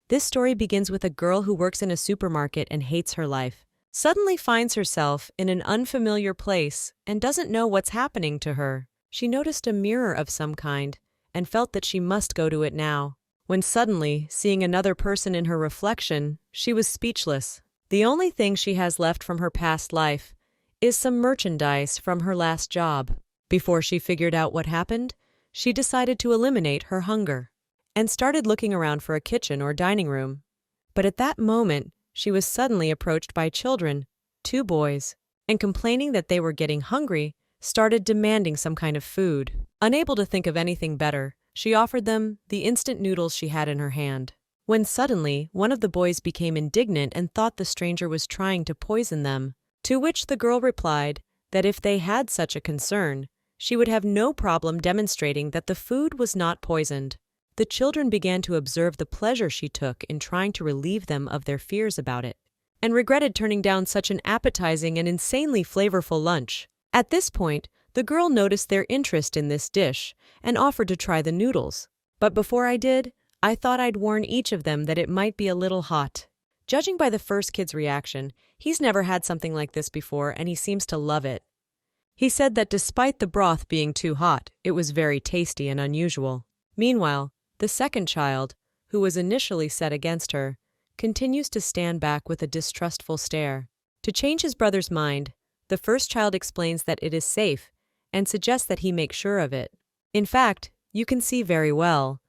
This story begins with a girl who works in a supermarket and hates her life. Suddenly finds herself in an unfamiliar place and doesn't know what's happening to her. She noticed a mirror of some kind and felt that she must go to it now. When suddenly, seeing another person in her reflection, she was speechless. The only thing she has left from her past life is some merchandise from her last job. Before she figured out what happened, she decided to eliminate her hunger and started looking around for a kitchen or dining room. But at that moment, she was suddenly approached by children, 2 boys, and complaining that they were getting hungry, started demanding some kind of food. Unable to think of anything better, she offered them the instant noodles she had in her hand. When suddenly, one of the boys became indignant and thought the stranger was trying to poison them, to which the girl replied that if they had such a concern, she would have no problem demonstrating that the food was not poisoned. The children began to observe the pleasure she took in trying to relieve them of their fears about it, and regretted turning down such an appetizing and insanely flavorful lunch. At this point, the girl noticed their interest in this dish and offered to try the noodles. But before I did, I thought I'd warn each of them that it might be a little hot. Judging by the first kid's reaction, he's never had something like this before and he seems to love it. He said that despite the broth being too hot, it was very tasty and unusual. Meanwhile, the second child, who was initially set against her, continues to stand back with a distrustful stare. To change his brother's mind, the first child explains that it is safe and suggests that he make sure of it. In fact, you can see very well.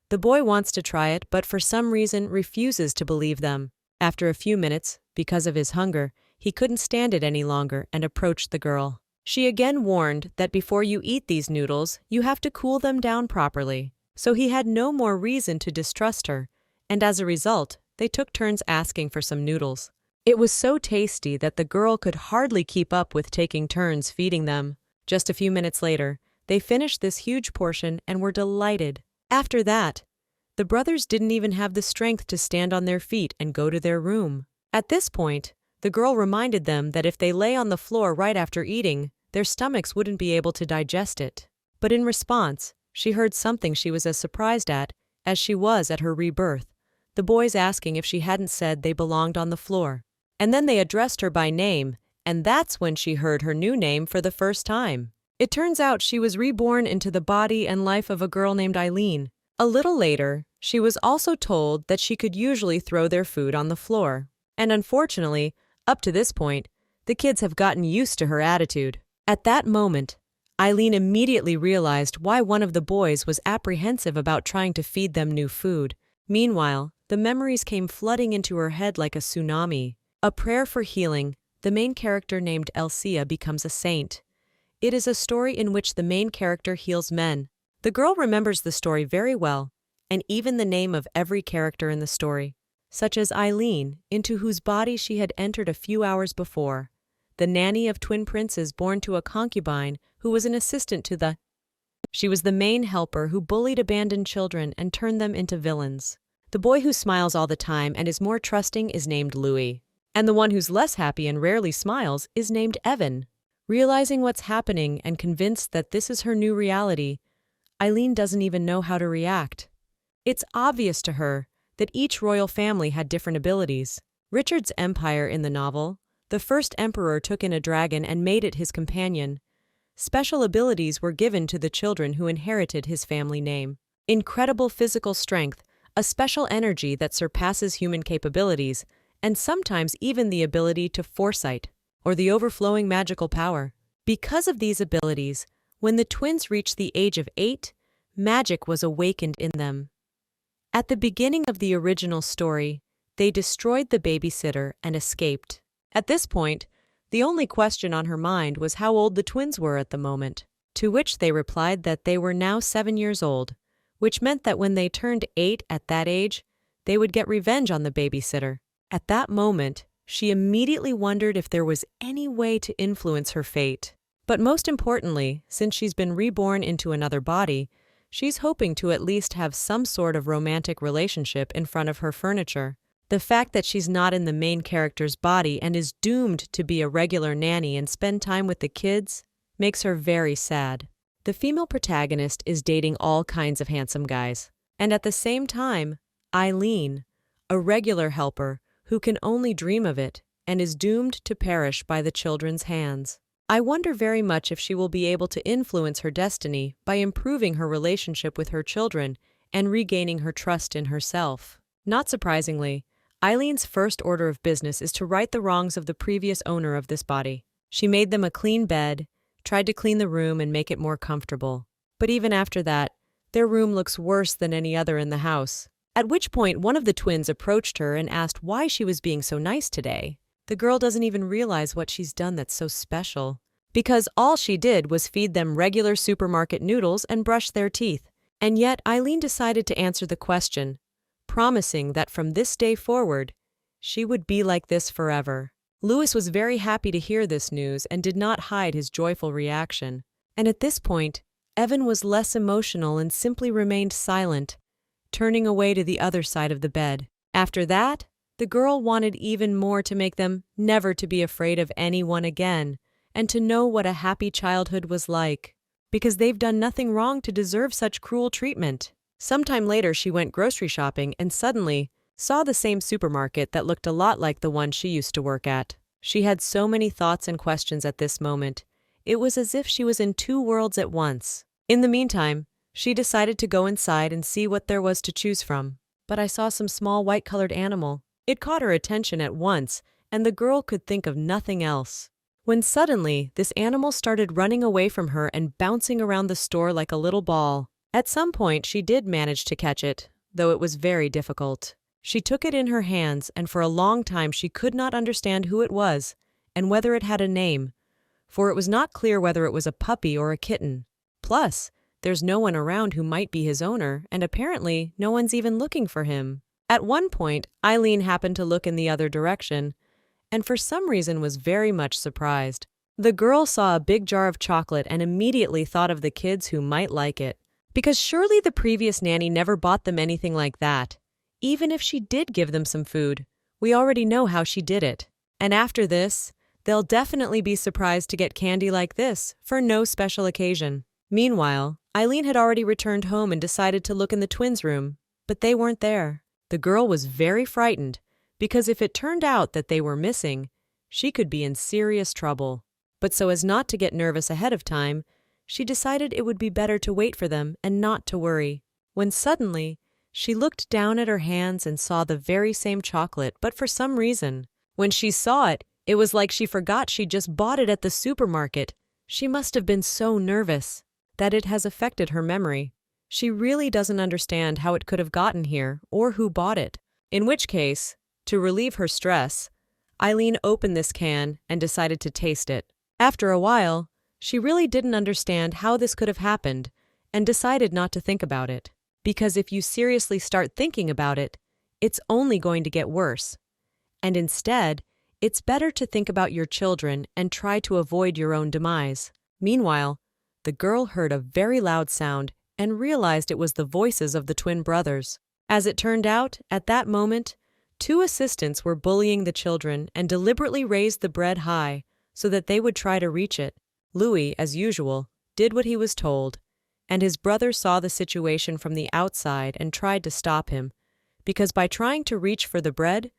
The boy wants to try it, but for some reason refuses to believe them. After a few minutes, because of his hunger, he couldn't stand it any longer and approached the girl. She again warned that before you eat these noodles, you have to cool them down properly. So he had no more reason to distrust her, and as a result, they took turns asking for some noodles. It was so tasty that the girl could hardly keep up with taking turns feeding them. Just a few minutes later, they finished this huge portion and were delighted. After that, the brothers didn't even have the strength to stand on their feet and go to their room. At this point, the girl reminded them that if they lay on the floor right after eating, their stomachs wouldn't be able to digest it. But in response, she heard something she was as surprised at as she was at her rebirth, the boys asking if she hadn't said they belonged on the floor. And then they addressed her by name, and that's when she heard her new name for the first time. It turns out she was reborn into the body and life of a girl named Eileen. A little later, she was also told that she could usually throw their food on the floor. And unfortunately, up to this point, the kids have gotten used to her attitude. At that moment, Eileen immediately realized why one of the boys was apprehensive about trying to feed them new food. Meanwhile, the memories came flooding into her head like a tsunami. A prayer for healing, the main character named Elsia becomes a saint. It is a story in which the main character heals men. The girl remembers the story very well, and even the name of every character in the story, such as Eileen, into whose body she had entered a few hours before, the nanny of twin princes born to a concubine who was an assistant to the. She was the main helper who bullied abandoned children and turned them into villains. The boy who smiles all the time and is more trusting is named Louis, and the one who's less happy and rarely smiles is named Evan. Realizing what's happening and convinced that this is her new reality, Eileen doesn't even know how to react. It's obvious to her that each royal family had different abilities. Richard's empire in the novel, the first emperor took in a dragon and made it his companion. Special abilities were given to the children who inherited his family name. Incredible physical strength, a special energy that surpasses human capabilities, and sometimes even the ability to foresight, or the overflowing magical power. Because of these abilities, when the twins reached the age of 8, magic was awakened in them. At the beginning of the original story, they destroyed the babysitter and escaped. At this point, the only question on her mind was how old the twins were at the moment, to which they replied that they were now 7 years old, which meant that when they turned 8 at that age, they would get revenge on the babysitter. At that moment, she immediately wondered if there was any way to influence her fate. But most importantly, since she's been reborn into another body, she's hoping to at least have some sort of romantic relationship in front of her furniture. The fact that she's not in the main character's body and is doomed to be a regular nanny and spend time with the kids makes her very sad. The female protagonist is dating all kinds of handsome guys. And at the same time, Eileen, a regular helper who can only dream of it and is doomed to perish by the children's hands. I wonder very much if she will be able to influence her destiny by improving her relationship with her children and regaining her trust in herself. Not surprisingly, Eileen's first order of business is to right the wrongs of the previous owner of this body. She made them a clean bed, tried to clean the room and make it more comfortable. But even after that, their room looks worse than any other in the house. At which point, one of the twins approached her and asked why she was being so nice today. The girl doesn't even realize what she's done that's so special, because all she did was feed them regular supermarket noodles and brush their teeth. And yet Eileen decided to answer the question, promising that from this day forward, she would be like this forever. Louis was very happy to hear this news and did not hide his joyful reaction. And at this point, Evan was less emotional and simply remained silent, turning away to the other side of the bed. After that, the girl wanted even more to make them never to be afraid of anyone again, and to know what a happy childhood was like, because they've done nothing wrong to deserve such cruel treatment. Sometime later, she went grocery shopping and suddenly saw the same supermarket that looked a lot like the one she used to work at. She had so many thoughts and questions at this moment. It was as if she was in two worlds at once. In the meantime, she decided to go inside and see what there was to choose from. But I saw some small white-colored animal. It caught her attention at once, and the girl could think of nothing else. When suddenly, this animal started running away from her and bouncing around the store like a little ball. At some point, she did manage to catch it, though it was very difficult. She took it in her hands, and for a long time she could not understand who it was and whether it had a name, for it was not clear whether it was a puppy or a kitten. Plus, there's no one around who might be his owner, and apparently no one's even looking for him. At one point, Eileen happened to look in the other direction, and for some reason was very much surprised. The girl saw a big jar of chocolate and immediately thought of the kids who might like it, because surely the previous nanny never bought them anything like that. Even if she did give them some food, we already know how she did it. And after this, they'll definitely be surprised to get candy like this for no special occasion. Meanwhile, Eileen had already returned home and decided to look in the twins' room, but they weren't there. The girl was very frightened, because if it turned out that they were missing, she could be in serious trouble. But so as not to get nervous ahead of time, she decided it would be better to wait for them and not to worry. When suddenly, she looked down at her hands and saw the very same chocolate, but for some reason, when she saw it, it was like she forgot she just bought it at the supermarket. She must have been so nervous that it has affected her memory. She really doesn't understand how it could have gotten here or who bought it. In which case, to relieve her stress, Eileen opened this can and decided to taste it. After a while, she really didn't understand how this could have happened and decided not to think about it. Because if you seriously start thinking about it, it's only going to get worse. And instead, it's better to think about your children and try to avoid your own demise. Meanwhile, the girl heard a very loud sound and realized it was the voices of the twin brothers. As it turned out, at that moment, two assistants were bullying the children and deliberately raised the bread high so that they would try to reach it. Louis, as usual, did what he was told, and his brother saw the situation from the outside and tried to stop him, because by trying to reach for the bread,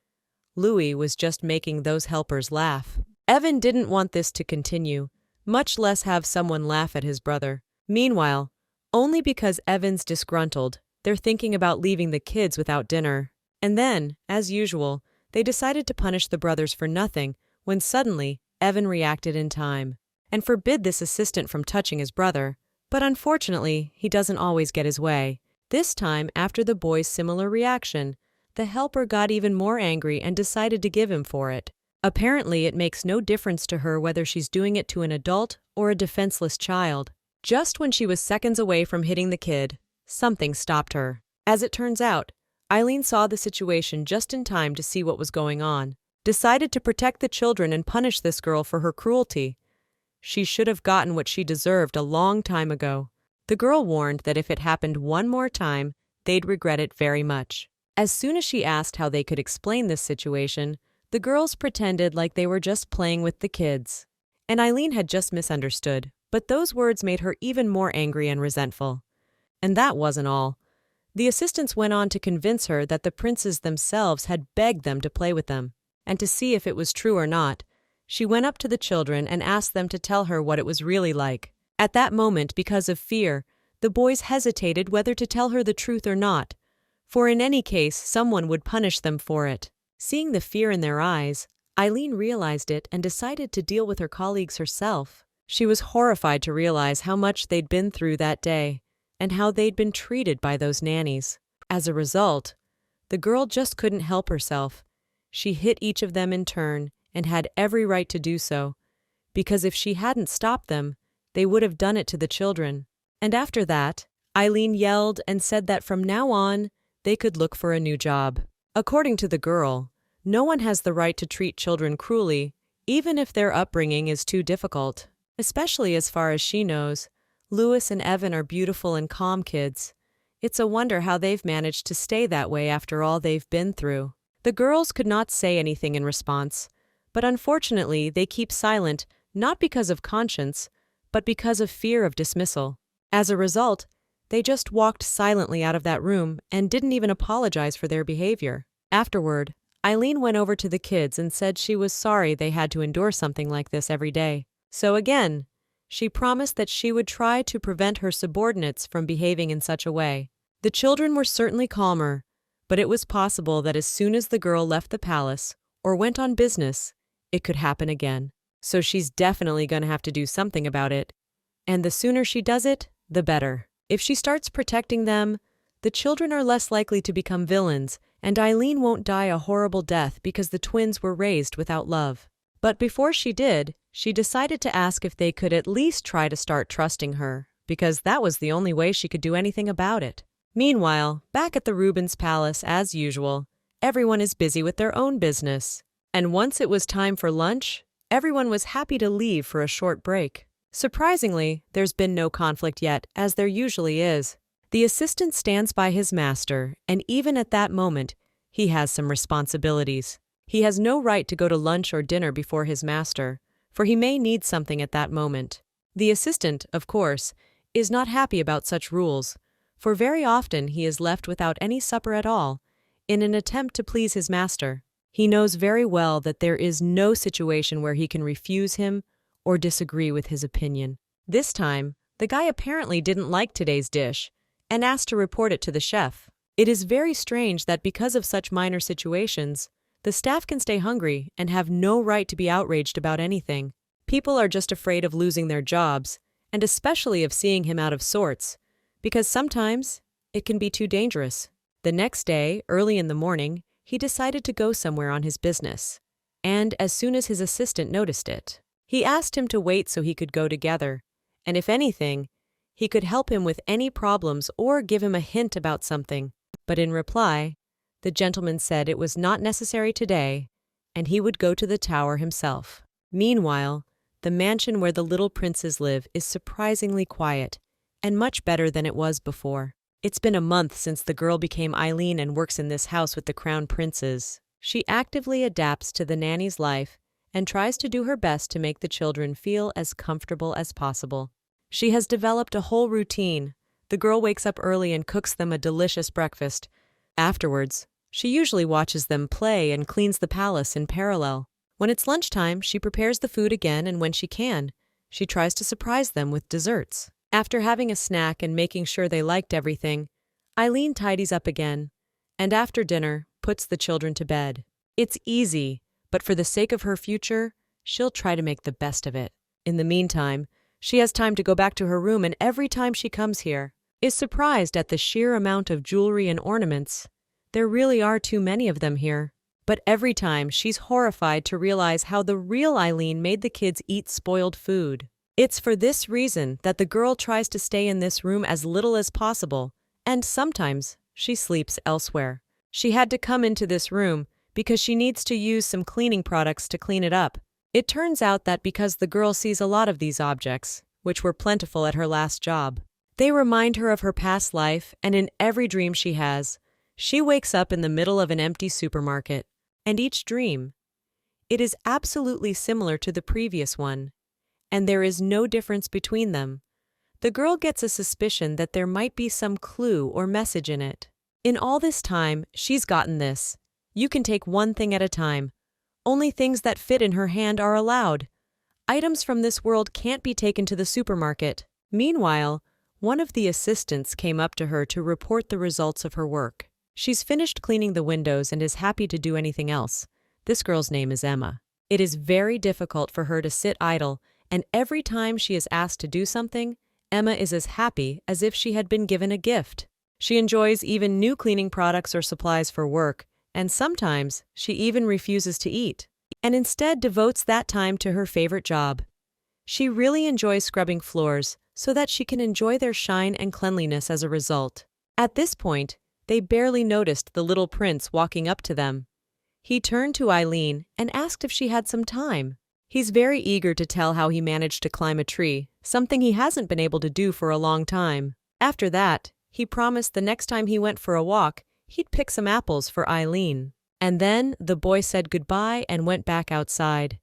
Louis was just making those helpers laugh. Evan didn't want this to continue, much less have someone laugh at his brother. Meanwhile, only because Evan's disgruntled, they're thinking about leaving the kids without dinner. And then, as usual, they decided to punish the brothers for nothing when suddenly Evan reacted in time and forbid this assistant from touching his brother. But unfortunately, he doesn't always get his way. This time, after the boy's similar reaction, the helper got even more angry and decided to give him for it. Apparently, it makes no difference to her whether she's doing it to an adult or a defenseless child. Just when she was seconds away from hitting the kid, something stopped her. As it turns out, Eileen saw the situation just in time to see what was going on, decided to protect the children and punish this girl for her cruelty. She should have gotten what she deserved a long time ago. The girl warned that if it happened one more time, they'd regret it very much. As soon as she asked how they could explain this situation, the girls pretended like they were just playing with the kids. And Eileen had just misunderstood, but those words made her even more angry and resentful. And that wasn't all. The assistants went on to convince her that the princes themselves had begged them to play with them. And to see if it was true or not, she went up to the children and asked them to tell her what it was really like. At that moment, because of fear, the boys hesitated whether to tell her the truth or not, for in any case someone would punish them for it. Seeing the fear in their eyes, Eileen realized it and decided to deal with her colleagues herself. She was horrified to realize how much they'd been through that day, and how they'd been treated by those nannies. As a result, the girl just couldn't help herself. She hit each of them in turn, and had every right to do so, because if she hadn't stopped them, they would have done it to the children. And after that, Eileen yelled and said that from now on, they could look for a new job. According to the girl, no one has the right to treat children cruelly, even if their upbringing is too difficult. Especially as far as she knows, Louis and Evan are beautiful and calm kids. It's a wonder how they've managed to stay that way after all they've been through. The girls could not say anything in response, but unfortunately they keep silent not because of conscience, but because of fear of dismissal. As a result, they just walked silently out of that room and didn't even apologize for their behavior. Afterward, Eileen went over to the kids and said she was sorry they had to endure something like this every day. So again, she promised that she would try to prevent her subordinates from behaving in such a way. The children were certainly calmer, but it was possible that as soon as the girl left the palace or went on business, it could happen again. So she's definitely going to have to do something about it. And the sooner she does it, the better. If she starts protecting them, the children are less likely to become villains, and Eileen won't die a horrible death because the twins were raised without love. But before she did, she decided to ask if they could at least try to start trusting her, because that was the only way she could do anything about it. Meanwhile, back at the Rubens Palace, as usual, everyone is busy with their own business. And once it was time for lunch, everyone was happy to leave for a short break. Surprisingly, there's been no conflict yet, as there usually is. The assistant stands by his master, and even at that moment, he has some responsibilities. He has no right to go to lunch or dinner before his master, for he may need something at that moment. The assistant, of course, is not happy about such rules, for very often he is left without any supper at all, in an attempt to please his master. He knows very well that there is no situation where he can refuse him or disagree with his opinion. This time, the guy apparently didn't like today's dish and asked to report it to the chef. It is very strange that because of such minor situations, the staff can stay hungry and have no right to be outraged about anything. People are just afraid of losing their jobs, and especially of seeing him out of sorts, because sometimes it can be too dangerous. The next day, early in the morning, he decided to go somewhere on his business, and as soon as his assistant noticed it, he asked him to wait so he could go together, and if anything, he could help him with any problems or give him a hint about something. But in reply, the gentleman said it was not necessary today, and he would go to the tower himself. Meanwhile, the mansion where the little princes live is surprisingly quiet, and much better than it was before. It's been a month since the girl became Eileen and works in this house with the crown princes. She actively adapts to the nanny's life and tries to do her best to make the children feel as comfortable as possible. She has developed a whole routine. The girl wakes up early and cooks them a delicious breakfast. Afterwards, she usually watches them play and cleans the palace in parallel. When it's lunchtime, she prepares the food again, and when she can, she tries to surprise them with desserts. After having a snack and making sure they liked everything, Eileen tidies up again, and after dinner, puts the children to bed. It's easy, but for the sake of her future, she'll try to make the best of it. In the meantime, she has time to go back to her room, and every time she comes here, is surprised at the sheer amount of jewelry and ornaments. There really are too many of them here. But every time, she's horrified to realize how the real Eileen made the kids eat spoiled food. It's for this reason that the girl tries to stay in this room as little as possible, and sometimes she sleeps elsewhere. She had to come into this room because she needs to use some cleaning products to clean it up. It turns out that because the girl sees a lot of these objects, which were plentiful at her last job, they remind her of her past life, and in every dream she has, she wakes up in the middle of an empty supermarket. And each dream, it is absolutely similar to the previous one, and there is no difference between them. The girl gets a suspicion that there might be some clue or message in it. In all this time, she's gotten this. You can take one thing at a time. Only things that fit in her hand are allowed. Items from this world can't be taken to the supermarket. Meanwhile, one of the assistants came up to her to report the results of her work. She's finished cleaning the windows and is happy to do anything else. This girl's name is Emma. It is very difficult for her to sit idle, and every time she is asked to do something, Emma is as happy as if she had been given a gift. She enjoys even new cleaning products or supplies for work, and sometimes she even refuses to eat, and instead devotes that time to her favorite job. She really enjoys scrubbing floors so that she can enjoy their shine and cleanliness as a result. At this point, they barely noticed the little prince walking up to them. He turned to Eileen and asked if she had some time. He's very eager to tell how he managed to climb a tree, something he hasn't been able to do for a long time. After that, he promised the next time he went for a walk, he'd pick some apples for Eileen. And then the boy said goodbye and went back outside.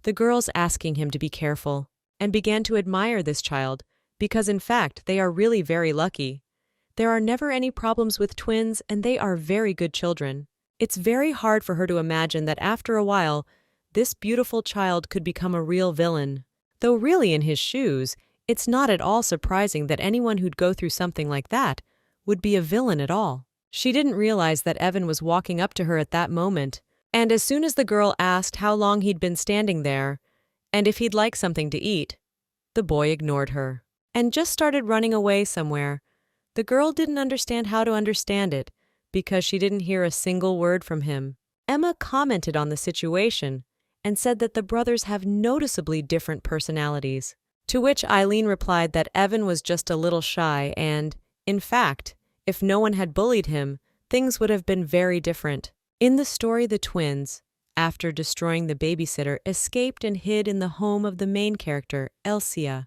The girls asking him to be careful, and began to admire this child, because in fact they are really very lucky. There are never any problems with twins, and they are very good children. It's very hard for her to imagine that after a while, this beautiful child could become a real villain. Though really in his shoes, it's not at all surprising that anyone who'd go through something like that would be a villain at all. She didn't realize that Evan was walking up to her at that moment, and as soon as the girl asked how long he'd been standing there, and if he'd like something to eat, the boy ignored her, and just started running away somewhere. The girl didn't understand how to understand it, because she didn't hear a single word from him. Emma commented on the situation, and said that the brothers have noticeably different personalities. To which Eileen replied that Evan was just a little shy and, in fact, if no one had bullied him, things would have been very different. In the story, the twins, after destroying the babysitter, escaped and hid in the home of the main character, Elsia.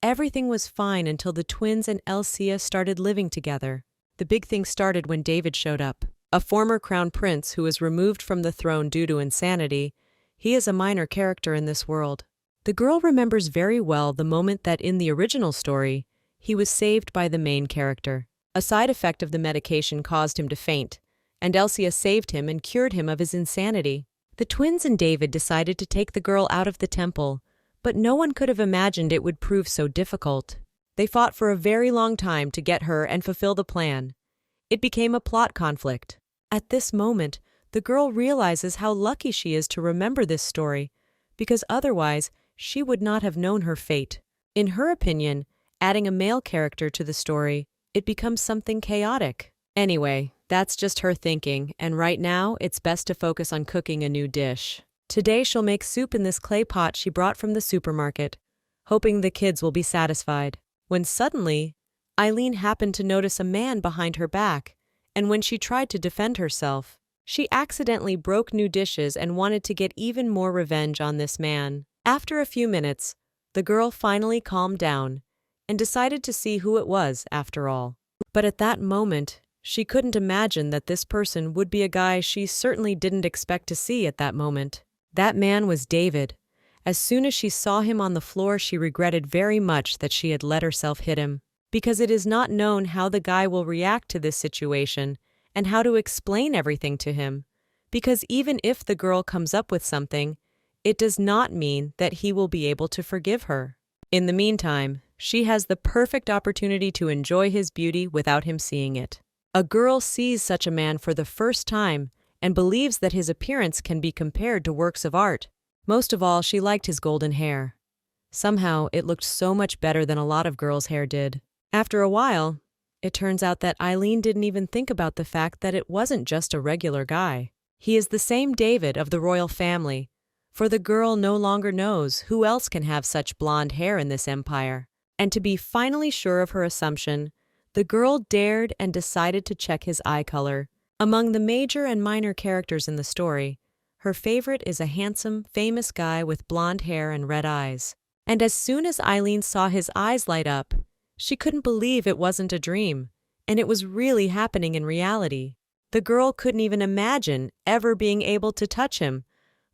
Everything was fine until the twins and Elsia started living together. The big thing started when David showed up. A former crown prince who was removed from the throne due to insanity. He is a minor character in this world. The girl remembers very well the moment that in the original story, he was saved by the main character. A side effect of the medication caused him to faint, and Elsia saved him and cured him of his insanity. The twins and David decided to take the girl out of the temple, but no one could have imagined it would prove so difficult. They fought for a very long time to get her and fulfill the plan. It became a plot conflict. At this moment, the girl realizes how lucky she is to remember this story, because otherwise she would not have known her fate. In her opinion, adding a male character to the story, it becomes something chaotic. Anyway, that's just her thinking, and right now it's best to focus on cooking a new dish. Today she'll make soup in this clay pot she brought from the supermarket, hoping the kids will be satisfied. When suddenly, Eileen happened to notice a man behind her back, and when she tried to defend herself, she accidentally broke new dishes and wanted to get even more revenge on this man. After a few minutes, the girl finally calmed down and decided to see who it was after all. But at that moment, she couldn't imagine that this person would be a guy she certainly didn't expect to see at that moment. That man was David. As soon as she saw him on the floor, she regretted very much that she had let herself hit him, because it is not known how the guy will react to this situation and how to explain everything to him, because even if the girl comes up with something, it does not mean that he will be able to forgive her. In the meantime, she has the perfect opportunity to enjoy his beauty without him seeing it. A girl sees such a man for the first time and believes that his appearance can be compared to works of art. Most of all, she liked his golden hair. Somehow, it looked so much better than a lot of girls' hair did. After a while, it turns out that Eileen didn't even think about the fact that it wasn't just a regular guy. He is the same David of the royal family, for the girl no longer knows who else can have such blonde hair in this empire. And to be finally sure of her assumption, the girl dared and decided to check his eye color. Among the major and minor characters in the story, her favorite is a handsome, famous guy with blonde hair and red eyes. And as soon as Eileen saw his eyes light up, she couldn't believe it wasn't a dream, and it was really happening in reality. The girl couldn't even imagine ever being able to touch him,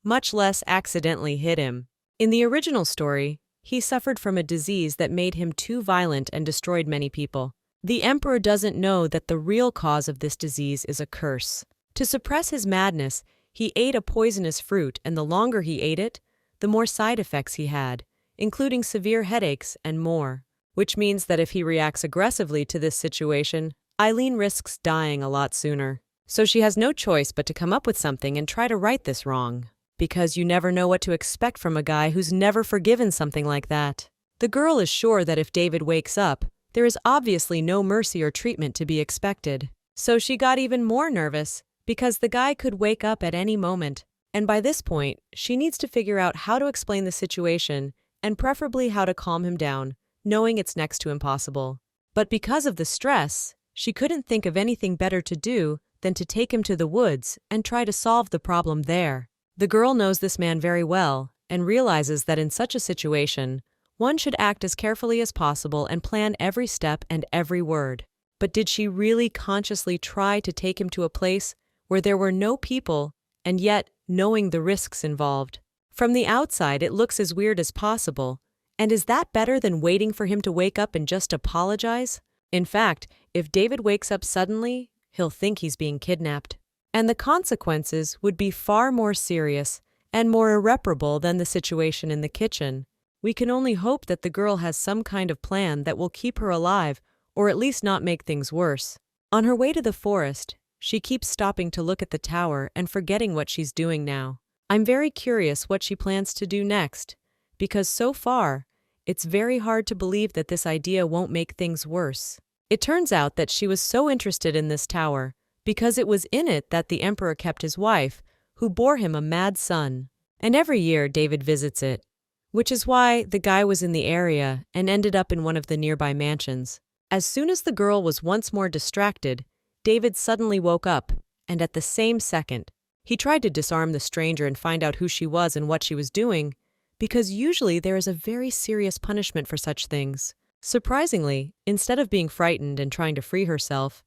much less accidentally hit him. In the original story, he suffered from a disease that made him too violent and destroyed many people. The emperor doesn't know that the real cause of this disease is a curse. To suppress his madness, he ate a poisonous fruit, and the longer he ate it, the more side effects he had, including severe headaches and more. Which means that if he reacts aggressively to this situation, Eileen risks dying a lot sooner. So she has no choice but to come up with something and try to right this wrong. Because you never know what to expect from a guy who's never forgiven something like that. The girl is sure that if David wakes up, there is obviously no mercy or treatment to be expected. So she got even more nervous, because the guy could wake up at any moment. And by this point, she needs to figure out how to explain the situation, and preferably how to calm him down, knowing it's next to impossible. But because of the stress, she couldn't think of anything better to do than to take him to the woods and try to solve the problem there. The girl knows this man very well and realizes that in such a situation, one should act as carefully as possible and plan every step and every word. But did she really consciously try to take him to a place where there were no people, and yet knowing the risks involved? From the outside, it looks as weird as possible. And is that better than waiting for him to wake up and just apologize? In fact, if David wakes up suddenly, he'll think he's being kidnapped. And the consequences would be far more serious and more irreparable than the situation in the kitchen. We can only hope that the girl has some kind of plan that will keep her alive, or at least not make things worse. On her way to the forest, she keeps stopping to look at the tower and forgetting what she's doing now. I'm very curious what she plans to do next, because so far, it's very hard to believe that this idea won't make things worse. It turns out that she was so interested in this tower because it was in it that the emperor kept his wife, who bore him a mad son. And every year David visits it, which is why the guy was in the area and ended up in one of the nearby mansions. As soon as the girl was once more distracted, David suddenly woke up, and at the same second, he tried to disarm the stranger and find out who she was and what she was doing, because usually there is a very serious punishment for such things. Surprisingly, instead of being frightened and trying to free herself,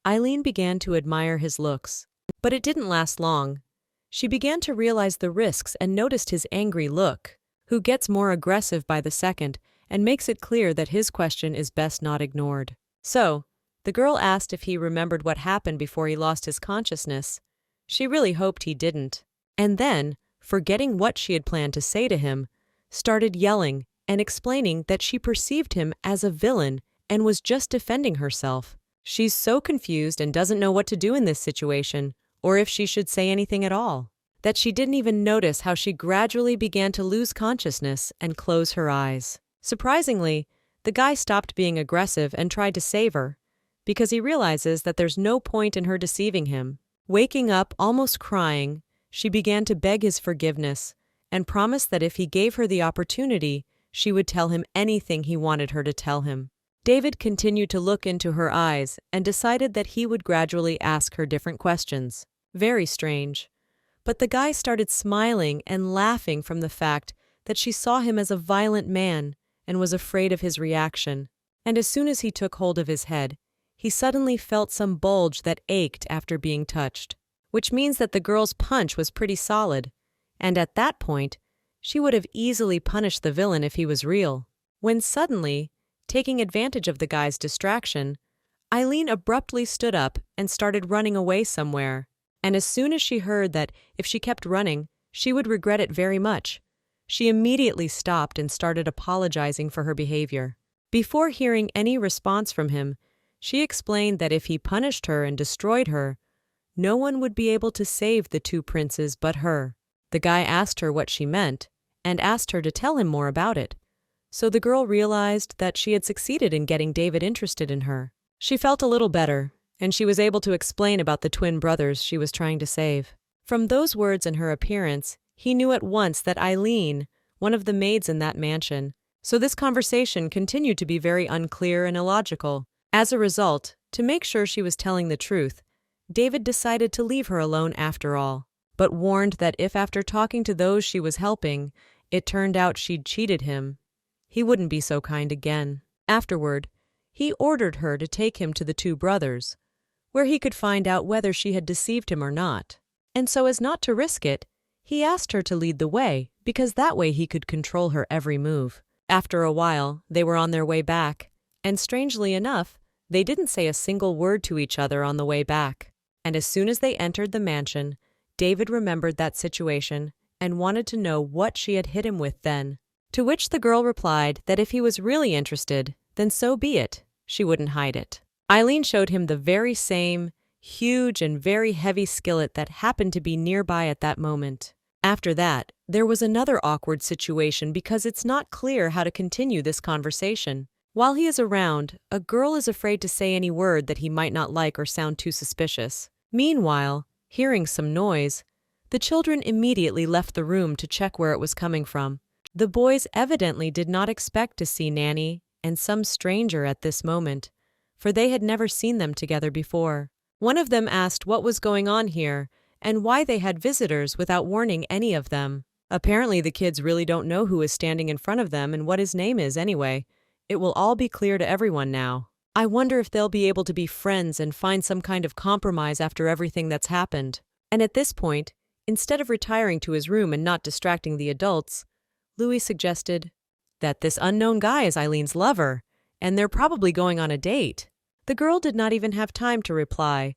Eileen began to admire his looks. But it didn't last long. She began to realize the risks and noticed his angry look, who gets more aggressive by the second and makes it clear that his question is best not ignored. So, the girl asked if he remembered what happened before he lost his consciousness. She really hoped he didn't. And then, forgetting what she had planned to say to him, started yelling and explaining that she perceived him as a villain and was just defending herself. She's so confused and doesn't know what to do in this situation, or if she should say anything at all, that she didn't even notice how she gradually began to lose consciousness and close her eyes. Surprisingly, the guy stopped being aggressive and tried to save her, because he realizes that there's no point in her deceiving him. Waking up, almost crying, she began to beg his forgiveness and promised that if he gave her the opportunity, she would tell him anything he wanted her to tell him. David continued to look into her eyes and decided that he would gradually ask her different questions. Very strange. But the guy started smiling and laughing from the fact that she saw him as a violent man and was afraid of his reaction. And as soon as he took hold of his head, he suddenly felt some bulge that ached after being touched, which means that the girl's punch was pretty solid, and at that point, she would have easily punished the villain if he was real. When suddenly, taking advantage of the guy's distraction, Eileen abruptly stood up and started running away somewhere. And as soon as she heard that if she kept running, she would regret it very much, she immediately stopped and started apologizing for her behavior. Before hearing any response from him, she explained that if he punished her and destroyed her, no one would be able to save the two princes but her. The guy asked her what she meant and asked her to tell him more about it. So the girl realized that she had succeeded in getting David interested in her. She felt a little better, and she was able to explain about the twin brothers she was trying to save. From those words and her appearance, he knew at once that Eileen, one of the maids in that mansion, so this conversation continued to be very unclear and illogical. As a result, to make sure she was telling the truth, David decided to leave her alone after all, but warned that if after talking to those she was helping, it turned out she'd cheated him, he wouldn't be so kind again. Afterward, he ordered her to take him to the two brothers, where he could find out whether she had deceived him or not. And so as not to risk it, he asked her to lead the way, because that way he could control her every move. After a while, they were on their way back, and strangely enough, they didn't say a single word to each other on the way back. And as soon as they entered the mansion, David remembered that situation and wanted to know what she had hit him with then. To which the girl replied that if he was really interested, then so be it, she wouldn't hide it. Eileen showed him the very same, huge and very heavy skillet that happened to be nearby at that moment. After that, there was another awkward situation because it's not clear how to continue this conversation. While he is around, a girl is afraid to say any word that he might not like or sound too suspicious. Meanwhile, hearing some noise, the children immediately left the room to check where it was coming from. The boys evidently did not expect to see Nanny and some stranger at this moment, for they had never seen them together before. One of them asked what was going on here and why they had visitors without warning any of them. Apparently the kids really don't know who is standing in front of them and what his name is anyway. It will all be clear to everyone now. I wonder if they'll be able to be friends and find some kind of compromise after everything that's happened. And at this point, instead of retiring to his room and not distracting the adults, Louis suggested that this unknown guy is Eileen's lover, and they're probably going on a date. The girl did not even have time to reply,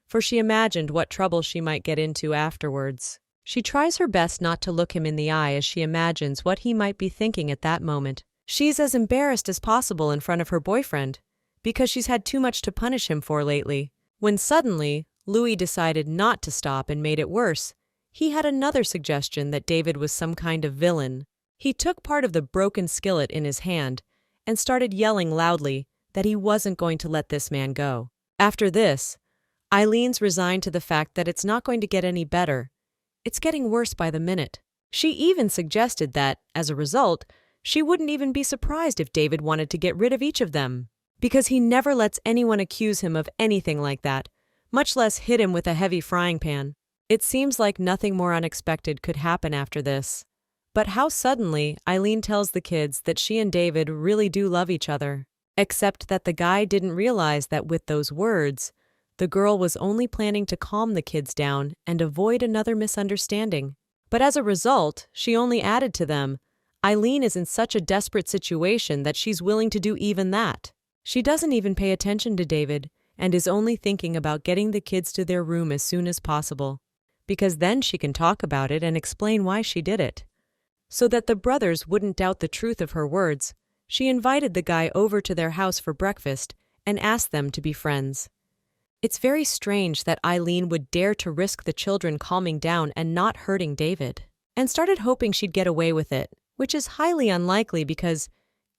for she imagined what trouble she might get into afterwards. She tries her best not to look him in the eye as she imagines what he might be thinking at that moment. She's as embarrassed as possible in front of her boyfriend, because she's had too much to punish him for lately. When suddenly, Louis decided not to stop and made it worse. He had another suggestion that David was some kind of villain. He took part of the broken skillet in his hand and started yelling loudly that he wasn't going to let this man go. After this, Eileen's resigned to the fact that it's not going to get any better. It's getting worse by the minute. She even suggested that, as a result, she wouldn't even be surprised if David wanted to get rid of each of them, because he never lets anyone accuse him of anything like that, much less hit him with a heavy frying pan. It seems like nothing more unexpected could happen after this. But how suddenly Eileen tells the kids that she and David really do love each other, except that the guy didn't realize that with those words, the girl was only planning to calm the kids down and avoid another misunderstanding. But as a result, she only added to them, Eileen is in such a desperate situation that she's willing to do even that. She doesn't even pay attention to David and is only thinking about getting the kids to their room as soon as possible, because then she can talk about it and explain why she did it. So that the brothers wouldn't doubt the truth of her words, she invited the guy over to their house for breakfast and asked them to be friends. It's very strange that Eileen would dare to risk the children calming down and not hurting David, and started hoping she'd get away with it, which is highly unlikely because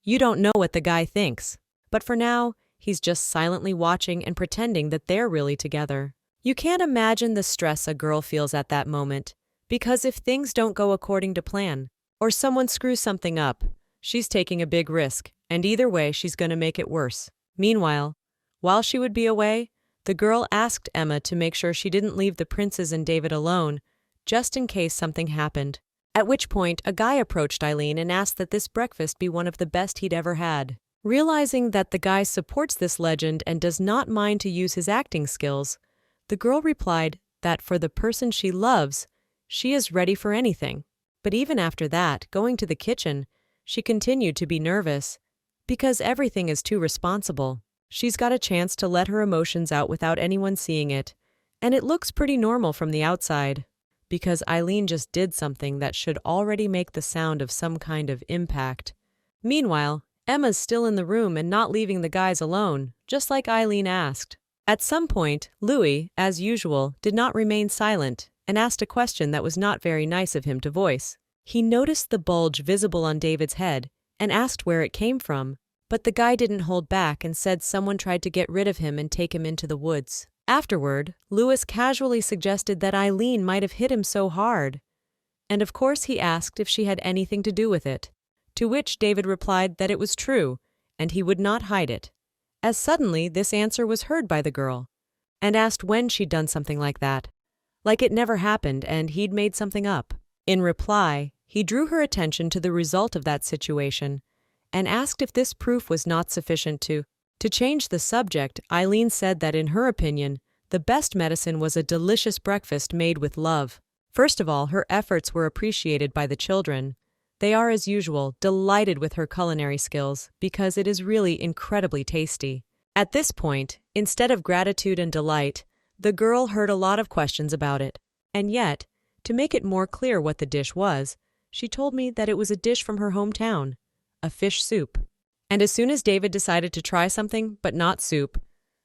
you don't know what the guy thinks. But for now, he's just silently watching and pretending that they're really together. You can't imagine the stress a girl feels at that moment, because if things don't go according to plan, or someone screws something up, she's taking a big risk, and either way she's going to make it worse. Meanwhile, while she would be away, the girl asked Emma to make sure she didn't leave the princes and David alone, just in case something happened. At which point, a guy approached Eileen and asked that this breakfast be one of the best he'd ever had. Realizing that the guy supports this legend and does not mind to use his acting skills, the girl replied that for the person she loves, she is ready for anything. But even after that, going to the kitchen, she continued to be nervous, because everything is too responsible. She's got a chance to let her emotions out without anyone seeing it, and it looks pretty normal from the outside, because Eileen just did something that should already make the sound of some kind of impact. Meanwhile, Emma's still in the room and not leaving the guys alone, just like Eileen asked. At some point, Louis, as usual, did not remain silent and asked a question that was not very nice of him to voice. He noticed the bulge visible on David's head and asked where it came from, but the guy didn't hold back and said someone tried to get rid of him and take him into the woods. Afterward, Louis casually suggested that Eileen might have hit him so hard, and of course he asked if she had anything to do with it, to which David replied that it was true, and he would not hide it. As suddenly this answer was heard by the girl, and asked when she'd done something like that, like it never happened and he'd made something up. In reply, he drew her attention to the result of that situation, and asked if this proof was not sufficient to change the subject. Eileen said that in her opinion, the best medicine was a delicious breakfast made with love. First of all, her efforts were appreciated by the children. They are, as usual, delighted with her culinary skills because it is really incredibly tasty. At this point, instead of gratitude and delight, the girl heard a lot of questions about it. And yet, to make it more clear what the dish was, she told me that it was a dish from her hometown, a fish soup. And as soon as David decided to try something but not soup,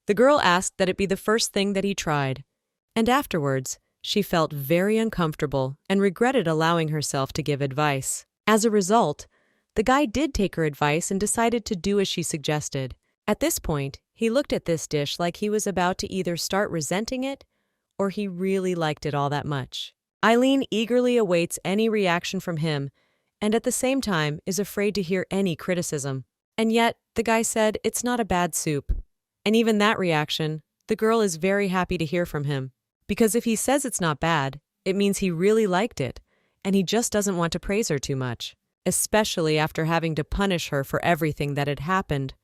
the girl asked that it be the first thing that he tried. And afterwards, she felt very uncomfortable and regretted allowing herself to give advice. As a result, the guy did take her advice and decided to do as she suggested. At this point, he looked at this dish like he was about to either start resenting it or he really liked it all that much. Eileen eagerly awaits any reaction from him and at the same time is afraid to hear any criticism. And yet, the guy said it's not a bad soup. And even that reaction, the girl is very happy to hear from him. Because if he says it's not bad, it means he really liked it, and he just doesn't want to praise her too much, especially after having to punish her for everything that had happened.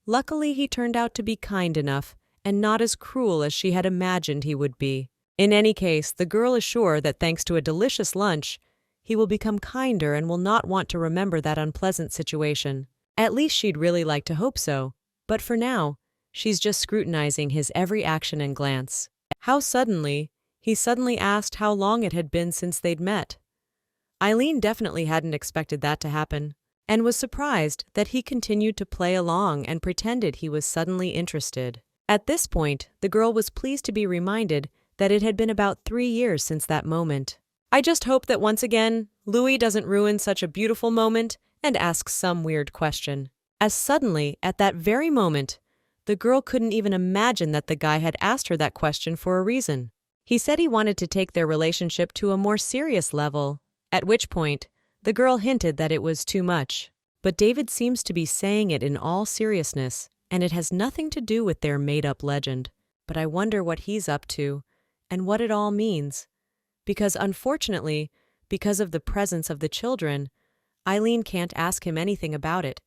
Luckily, he turned out to be kind enough and not as cruel as she had imagined he would be. In any case, the girl is sure that thanks to a delicious lunch, he will become kinder and will not want to remember that unpleasant situation. At least she'd really like to hope so, but for now, she's just scrutinizing his every action and glance. He suddenly asked how long it had been since they'd met. Eileen definitely hadn't expected that to happen, and was surprised that he continued to play along and pretended he was suddenly interested. At this point, the girl was pleased to be reminded that it had been about 3 years since that moment. I just hope that once again, Louis doesn't ruin such a beautiful moment and ask some weird question. As suddenly, at that very moment, the girl couldn't even imagine that the guy had asked her that question for a reason. He said he wanted to take their relationship to a more serious level, at which point, the girl hinted that it was too much. But David seems to be saying it in all seriousness, and it has nothing to do with their made-up legend. But I wonder what he's up to, and what it all means. Because unfortunately, because of the presence of the children, Eileen can't ask him anything about it,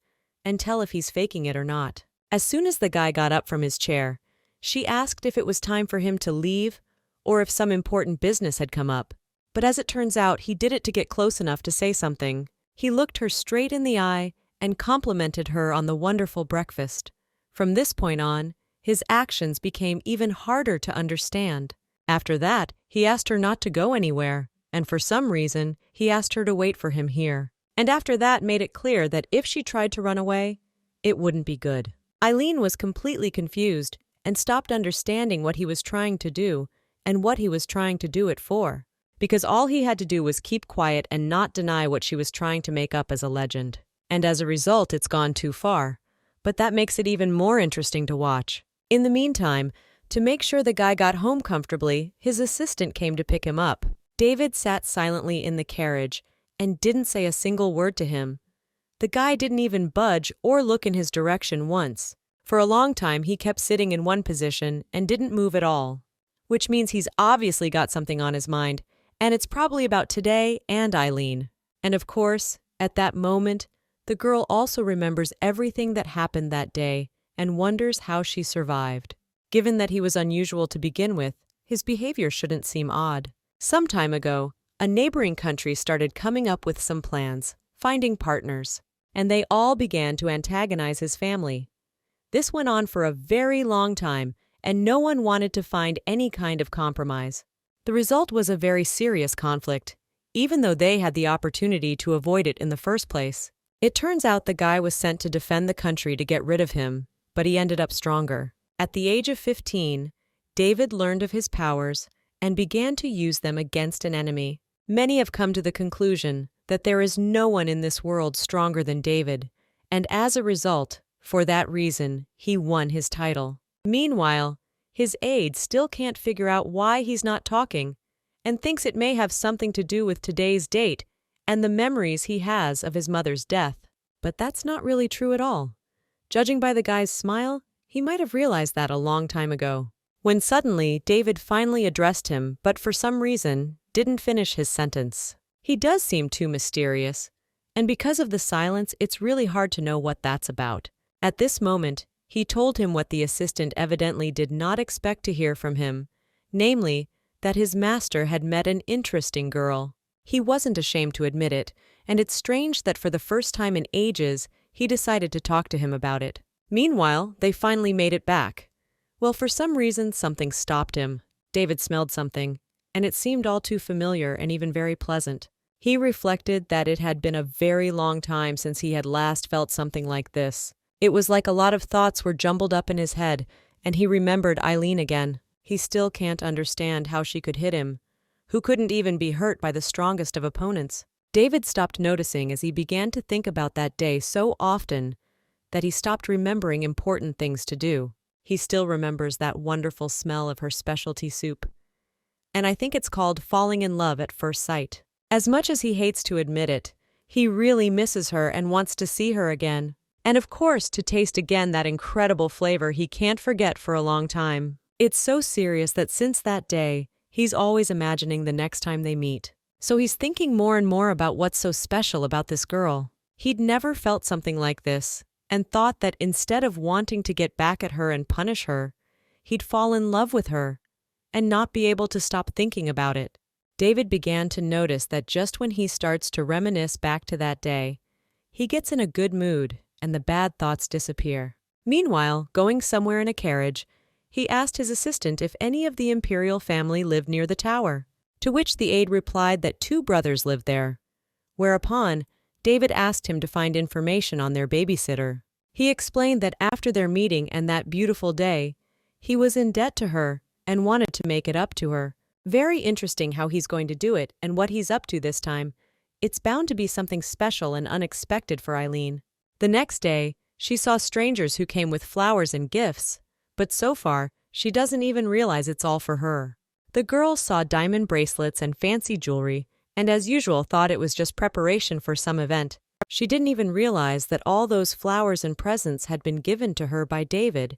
and tell if he's faking it or not. As soon as the guy got up from his chair, she asked if it was time for him to leave, or if some important business had come up. But as it turns out, he did it to get close enough to say something. He looked her straight in the eye and complimented her on the wonderful breakfast. From this point on, his actions became even harder to understand. After that, he asked her not to go anywhere, and for some reason, he asked her to wait for him here. And after that made it clear that if she tried to run away, it wouldn't be good. Eileen was completely confused and stopped understanding what he was trying to do and what he was trying to do it for. Because all he had to do was keep quiet and not deny what she was trying to make up as a legend. And as a result, it's gone too far. But that makes it even more interesting to watch. In the meantime, to make sure the guy got home comfortably, his assistant came to pick him up. David sat silently in the carriage and didn't say a single word to him. The guy didn't even budge or look in his direction once. For a long time, he kept sitting in one position and didn't move at all. Which means he's obviously got something on his mind, and it's probably about today and Eileen. And of course, at that moment, the girl also remembers everything that happened that day and wonders how she survived. Given that he was unusual to begin with, his behavior shouldn't seem odd. Some time ago, a neighboring country started coming up with some plans, finding partners, and they all began to antagonize his family. This went on for a very long time, and no one wanted to find any kind of compromise. The result was a very serious conflict, even though they had the opportunity to avoid it in the first place. It turns out the guy was sent to defend the country to get rid of him, but he ended up stronger. At the age of 15, David learned of his powers and began to use them against an enemy. Many have come to the conclusion that there is no one in this world stronger than David, and as a result, for that reason, he won his title. Meanwhile, his aide still can't figure out why he's not talking, and thinks it may have something to do with today's date and the memories he has of his mother's death. But that's not really true at all. Judging by the guy's smile, he might have realized that a long time ago. When suddenly, David finally addressed him, but for some reason, didn't finish his sentence. He does seem too mysterious, and because of the silence, it's really hard to know what that's about. At this moment, he told him what the assistant evidently did not expect to hear from him, namely, that his master had met an interesting girl. He wasn't ashamed to admit it, and it's strange that for the first time in ages, he decided to talk to him about it. Meanwhile, they finally made it back. Well, for some reason, something stopped him. David smelled something, and it seemed all too familiar and even very pleasant. He reflected that it had been a very long time since he had last felt something like this. It was like a lot of thoughts were jumbled up in his head, and he remembered Eileen again. He still can't understand how she could hit him, who couldn't even be hurt by the strongest of opponents. David stopped noticing as he began to think about that day so often that he stopped remembering important things to do. He still remembers that wonderful smell of her specialty soup. And I think it's called falling in love at first sight. As much as he hates to admit it, he really misses her and wants to see her again. And of course, to taste again that incredible flavor he can't forget for a long time. It's so serious that since that day, he's always imagining the next time they meet. So he's thinking more and more about what's so special about this girl. He'd never felt something like this, and thought that instead of wanting to get back at her and punish her, he'd fall in love with her and not be able to stop thinking about it. David began to notice that just when he starts to reminisce back to that day, he gets in a good mood and the bad thoughts disappear. Meanwhile, going somewhere in a carriage, he asked his assistant if any of the imperial family lived near the tower, to which the aide replied that 2 brothers lived there. Whereupon, David asked him to find information on their babysitter. He explained that after their meeting and that beautiful day, he was in debt to her and wanted to make it up to her. Very interesting how he's going to do it and what he's up to this time. It's bound to be something special and unexpected for Eileen. The next day, she saw strangers who came with flowers and gifts, but so far, she doesn't even realize it's all for her. The girl saw diamond bracelets and fancy jewelry, and as usual thought it was just preparation for some event. She didn't even realize that all those flowers and presents had been given to her by David,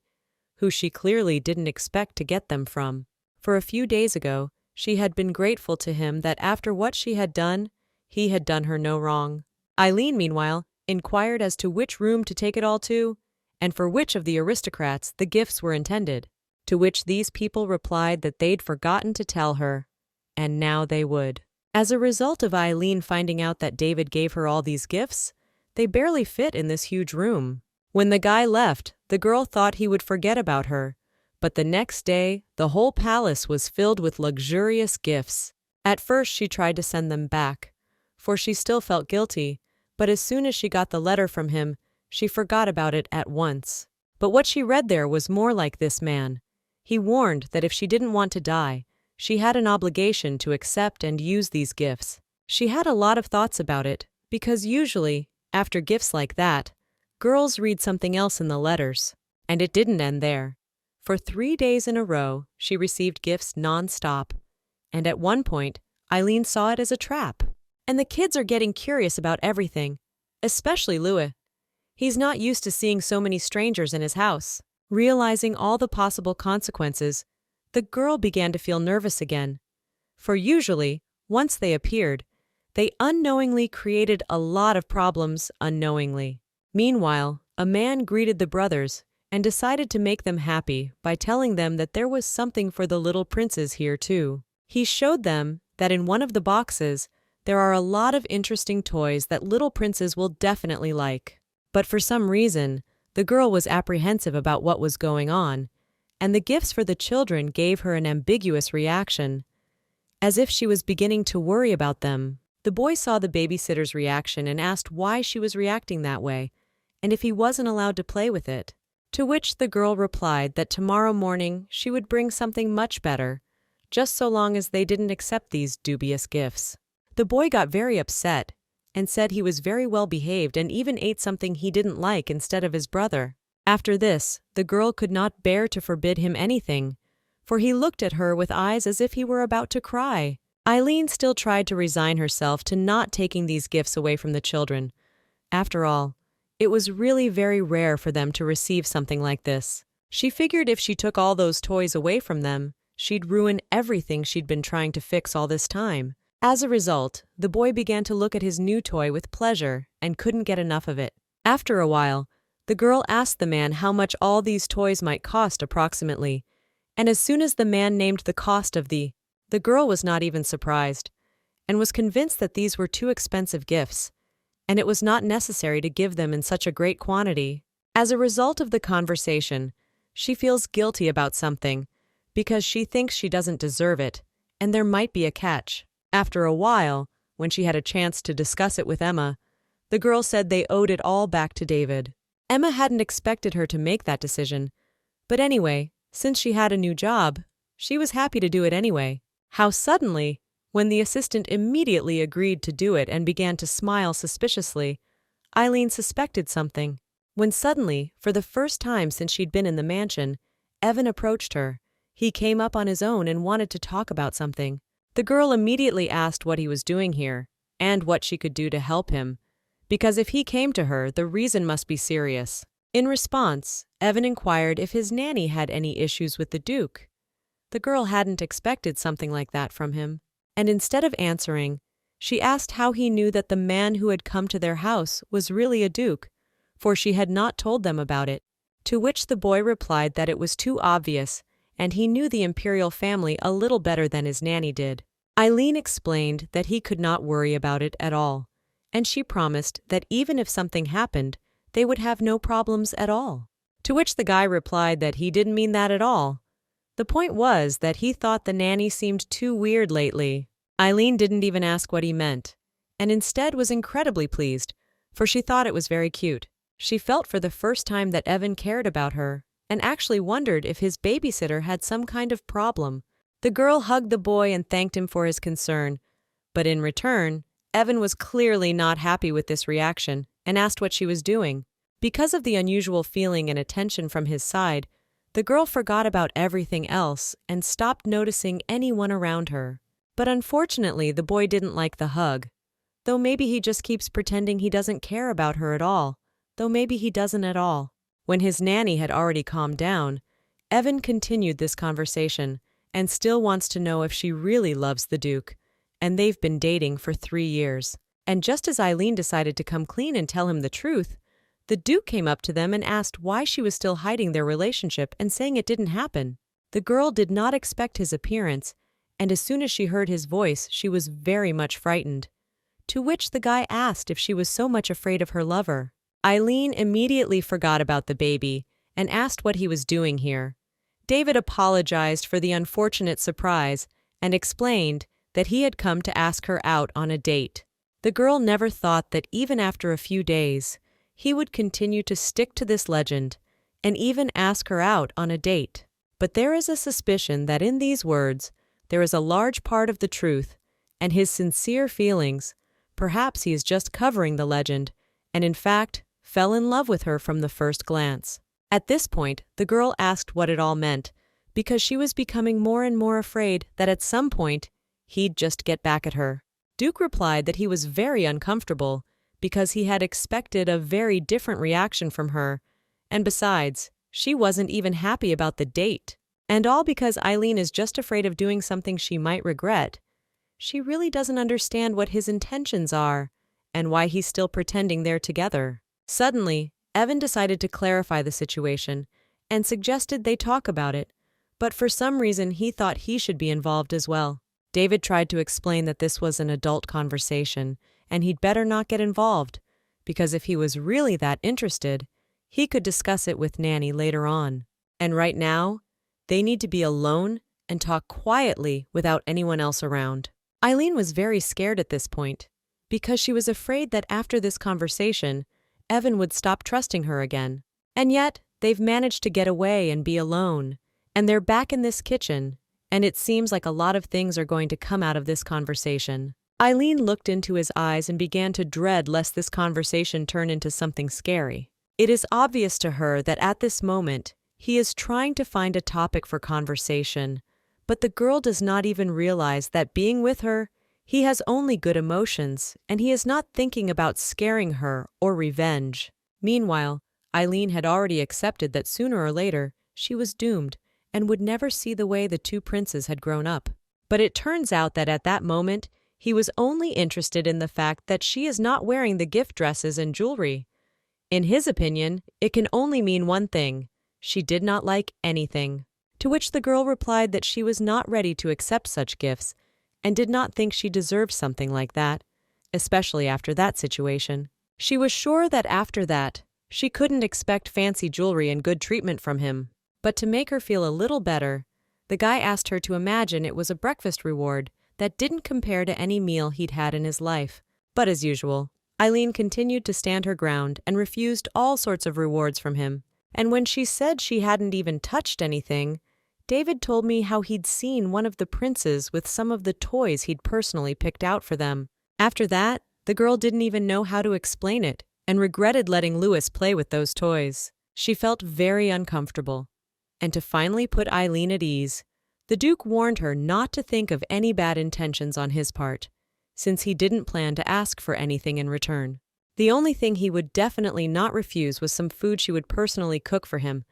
who she clearly didn't expect to get them from. For a few days ago, she had been grateful to him that after what she had done, he had done her no wrong. Eileen, meanwhile, inquired as to which room to take it all to, and for which of the aristocrats the gifts were intended, to which these people replied that they'd forgotten to tell her, and now they would. As a result of Eileen finding out that David gave her all these gifts, they barely fit in this huge room. When the guy left, the girl thought he would forget about her, but the next day, the whole palace was filled with luxurious gifts. At first, she tried to send them back, for she still felt guilty, but as soon as she got the letter from him, she forgot about it at once. But what she read there was more like this man. He warned that if she didn't want to die, she had an obligation to accept and use these gifts. She had a lot of thoughts about it, because usually, after gifts like that, girls read something else in the letters. And it didn't end there. For 3 days in a row, she received gifts non-stop. And at one point, Eileen saw it as a trap. And the kids are getting curious about everything, especially Louis. He's not used to seeing so many strangers in his house. Realizing all the possible consequences, the girl began to feel nervous again. For usually, once they appeared, they unknowingly created a lot of problems unknowingly. Meanwhile, a man greeted the brothers and decided to make them happy by telling them that there was something for the little princes here too. He showed them that in one of the boxes, there are a lot of interesting toys that little princes will definitely like. But for some reason, the girl was apprehensive about what was going on, and the gifts for the children gave her an ambiguous reaction, as if she was beginning to worry about them. The boy saw the babysitter's reaction and asked why she was reacting that way, and if he wasn't allowed to play with it. To which the girl replied that tomorrow morning she would bring something much better, just so long as they didn't accept these dubious gifts. The boy got very upset and said he was very well behaved and even ate something he didn't like instead of his brother. After this, the girl could not bear to forbid him anything, for he looked at her with eyes as if he were about to cry. Eileen still tried to resign herself to not taking these gifts away from the children. After all, it was really very rare for them to receive something like this. She figured if she took all those toys away from them, she'd ruin everything she'd been trying to fix all this time. As a result, the boy began to look at his new toy with pleasure and couldn't get enough of it. After a while, the girl asked the man how much all these toys might cost approximately, and as soon as the man named the cost of the girl was not even surprised. and was convinced that these were too expensive gifts, and it was not necessary to give them in such a great quantity. As a result of the conversation, she feels guilty about something because she thinks she doesn't deserve it, and there might be a catch. After a while, when she had a chance to discuss it with Emma, the girl said they owed it all back to David. Emma hadn't expected her to make that decision, but anyway, since she had a new job, she was happy to do it anyway. How suddenly, when the assistant immediately agreed to do it and began to smile suspiciously, Eileen suspected something. When suddenly, for the first time since she'd been in the mansion, Evan approached her. He came up on his own and wanted to talk about something. The girl immediately asked what he was doing here, and what she could do to help him, because if he came to her, the reason must be serious. In response, Evan inquired if his nanny had any issues with the Duke. The girl hadn't expected something like that from him, and instead of answering, she asked how he knew that the man who had come to their house was really a duke, for she had not told them about it, to which the boy replied that it was too obvious, and he knew the imperial family a little better than his nanny did. Eileen explained that he could not worry about it at all, and she promised that even if something happened, they would have no problems at all. To which the guy replied that he didn't mean that at all. The point was that he thought the nanny seemed too weird lately. Eileen didn't even ask what he meant, and instead was incredibly pleased, for she thought it was very cute. She felt for the first time that Evan cared about her, and actually wondered if his babysitter had some kind of problem. The girl hugged the boy and thanked him for his concern, but in return, Evan was clearly not happy with this reaction and asked what she was doing. Because of the unusual feeling and attention from his side, the girl forgot about everything else and stopped noticing anyone around her. But unfortunately, the boy didn't like the hug, though maybe he just keeps pretending he doesn't care about her at all, though maybe he doesn't at all. When his nanny had already calmed down, Evan continued this conversation and still wants to know if she really loves the Duke, and they've been dating for 3 years. And just as Eileen decided to come clean and tell him the truth, the Duke came up to them and asked why she was still hiding their relationship and saying it didn't happen. The girl did not expect his appearance, and as soon as she heard his voice, she was very much frightened. To which the guy asked if she was so much afraid of her lover. Eileen immediately forgot about the baby and asked what he was doing here. David apologized for the unfortunate surprise and explained that he had come to ask her out on a date. The girl never thought that even after a few days, he would continue to stick to this legend and even ask her out on a date. But there is a suspicion that in these words, there is a large part of the truth, and his sincere feelings. Perhaps he is just covering the legend, and in fact, fell in love with her from the first glance. At this point, the girl asked what it all meant, because she was becoming more and more afraid that at some point, he'd just get back at her. Duke replied that he was very uncomfortable because he had expected a very different reaction from her, and besides, she wasn't even happy about the date. And all because Eileen is just afraid of doing something she might regret. She really doesn't understand what his intentions are and why he's still pretending they're together. Suddenly, Evan decided to clarify the situation and suggested they talk about it, but for some reason he thought he should be involved as well. David tried to explain that this was an adult conversation and he'd better not get involved, because if he was really that interested, he could discuss it with Nanny later on. And right now, they need to be alone and talk quietly without anyone else around. Eileen was very scared at this point, because she was afraid that after this conversation, Evan would stop trusting her again. And yet, they've managed to get away and be alone, and they're back in this kitchen, and it seems like a lot of things are going to come out of this conversation. Eileen looked into his eyes and began to dread lest this conversation turn into something scary. It is obvious to her that at this moment, he is trying to find a topic for conversation, but the girl does not even realize that being with her, he has only good emotions, and he is not thinking about scaring her or revenge. Meanwhile, Eileen had already accepted that sooner or later, she was doomed and would never see the way the two princes had grown up. But it turns out that at that moment, he was only interested in the fact that she is not wearing the gift dresses and jewelry. In his opinion, it can only mean one thing. She did not like anything. To which the girl replied that she was not ready to accept such gifts, and did not think she deserved something like that, especially after that situation. She was sure that after that, she couldn't expect fancy jewelry and good treatment from him. But to make her feel a little better, the guy asked her to imagine it was a breakfast reward that didn't compare to any meal he'd had in his life. But as usual, Eileen continued to stand her ground and refused all sorts of rewards from him. And when she said she hadn't even touched anything, David told me how he'd seen one of the princes with some of the toys he'd personally picked out for them. After that, the girl didn't even know how to explain it and regretted letting Louis play with those toys. She felt very uncomfortable. And to finally put Eileen at ease, the Duke warned her not to think of any bad intentions on his part, since he didn't plan to ask for anything in return. The only thing he would definitely not refuse was some food she would personally cook for him.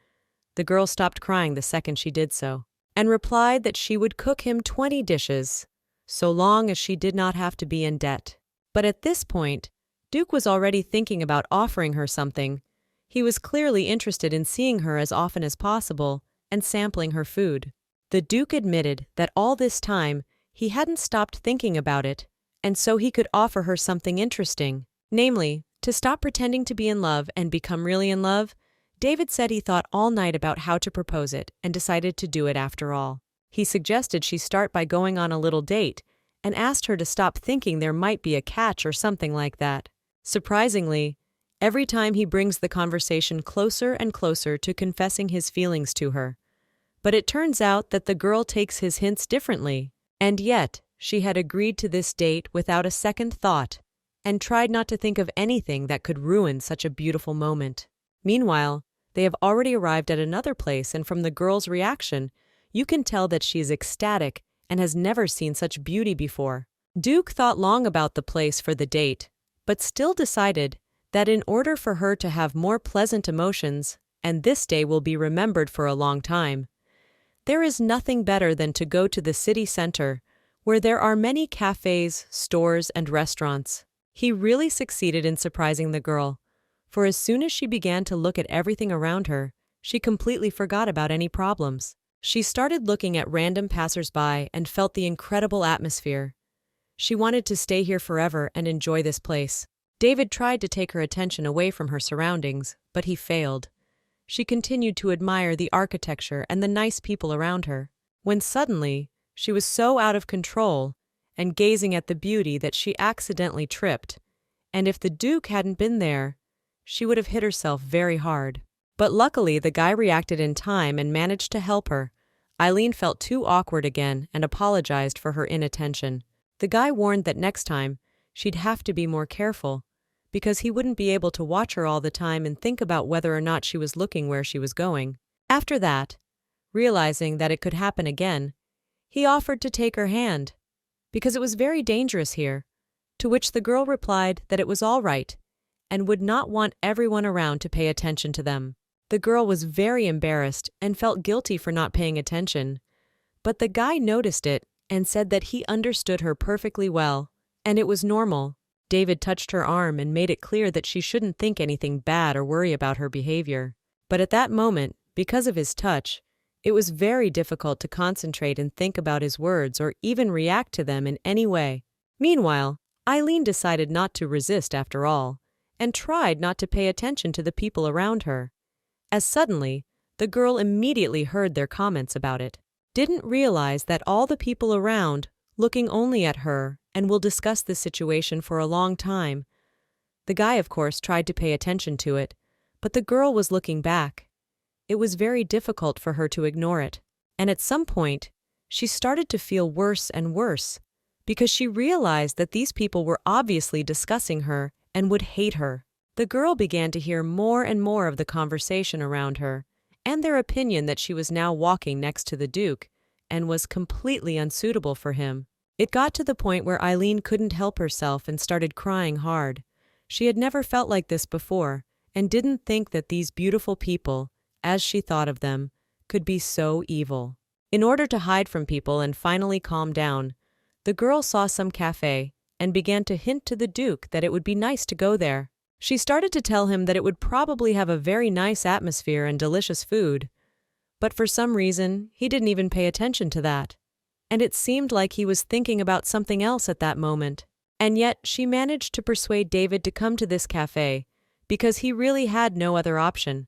The girl stopped crying the second she did so, and replied that she would cook him 20 dishes, so long as she did not have to be in debt. But at this point, Duke was already thinking about offering her something. He was clearly interested in seeing her as often as possible and sampling her food. The Duke admitted that all this time he hadn't stopped thinking about it, and so he could offer her something interesting. Namely, to stop pretending to be in love and become really in love. David said he thought all night about how to propose it and decided to do it after all. He suggested she start by going on a little date and asked her to stop thinking there might be a catch or something like that. Surprisingly, every time he brings the conversation closer and closer to confessing his feelings to her. But it turns out that the girl takes his hints differently, and yet she had agreed to this date without a second thought and tried not to think of anything that could ruin such a beautiful moment. Meanwhile, they have already arrived at another place, and from the girl's reaction, you can tell that she is ecstatic and has never seen such beauty before. Duke thought long about the place for the date, but still decided that in order for her to have more pleasant emotions, and this day will be remembered for a long time, there is nothing better than to go to the city center, where there are many cafes, stores, and restaurants. He really succeeded in surprising the girl, for as soon as she began to look at everything around her, she completely forgot about any problems. She started looking at random passers-by and felt the incredible atmosphere. She wanted to stay here forever and enjoy this place. David tried to take her attention away from her surroundings, but he failed. She continued to admire the architecture and the nice people around her, when suddenly she was so out of control and gazing at the beauty that she accidentally tripped, and if the Duke hadn't been there, she would have hit herself very hard. But luckily the guy reacted in time and managed to help her. Eileen felt too awkward again and apologized for her inattention. The guy warned that next time she'd have to be more careful, because he wouldn't be able to watch her all the time and think about whether or not she was looking where she was going. After that, realizing that it could happen again, he offered to take her hand, because it was very dangerous here, to which the girl replied that it was all right and would not want everyone around to pay attention to them. The girl was very embarrassed and felt guilty for not paying attention, but the guy noticed it and said that he understood her perfectly well, and it was normal. David touched her arm and made it clear that she shouldn't think anything bad or worry about her behavior. But at that moment, because of his touch, it was very difficult to concentrate and think about his words or even react to them in any way. Meanwhile, Eileen decided not to resist after all, and tried not to pay attention to the people around her. As suddenly, the girl immediately heard their comments about it. Didn't realize that all the people around, looking only at her, and will discuss this situation for a long time. The guy, of course, tried to pay attention to it, but the girl was looking back. It was very difficult for her to ignore it, and at some point, she started to feel worse and worse, because she realized that these people were obviously discussing her and would hate her. The girl began to hear more and more of the conversation around her, and their opinion that she was now walking next to the Duke, and was completely unsuitable for him. It got to the point where Eileen couldn't help herself and started crying hard. She had never felt like this before, and didn't think that these beautiful people, as she thought of them, could be so evil. In order to hide from people and finally calm down, the girl saw some cafe and began to hint to the Duke that it would be nice to go there. She started to tell him that it would probably have a very nice atmosphere and delicious food, but for some reason, he didn't even pay attention to that. and it seemed like he was thinking about something else at that moment. And yet, she managed to persuade David to come to this cafe, because he really had no other option.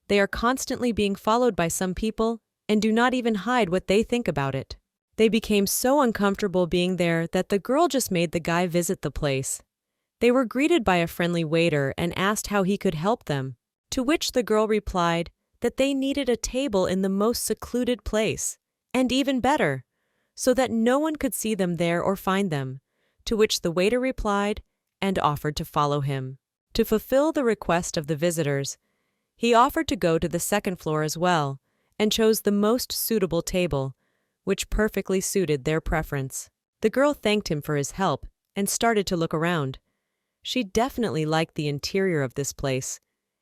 They are constantly being followed by some people and do not even hide what they think about it. They became so uncomfortable being there that the girl just made the guy visit the place. They were greeted by a friendly waiter and asked how he could help them, to which the girl replied that they needed a table in the most secluded place, and even better, so that no one could see them there or find them, to which the waiter replied and offered to follow him. To fulfill the request of the visitors, he offered to go to the second floor as well, and chose the most suitable table, which perfectly suited their preference. The girl thanked him for his help and started to look around. She definitely liked the interior of this place,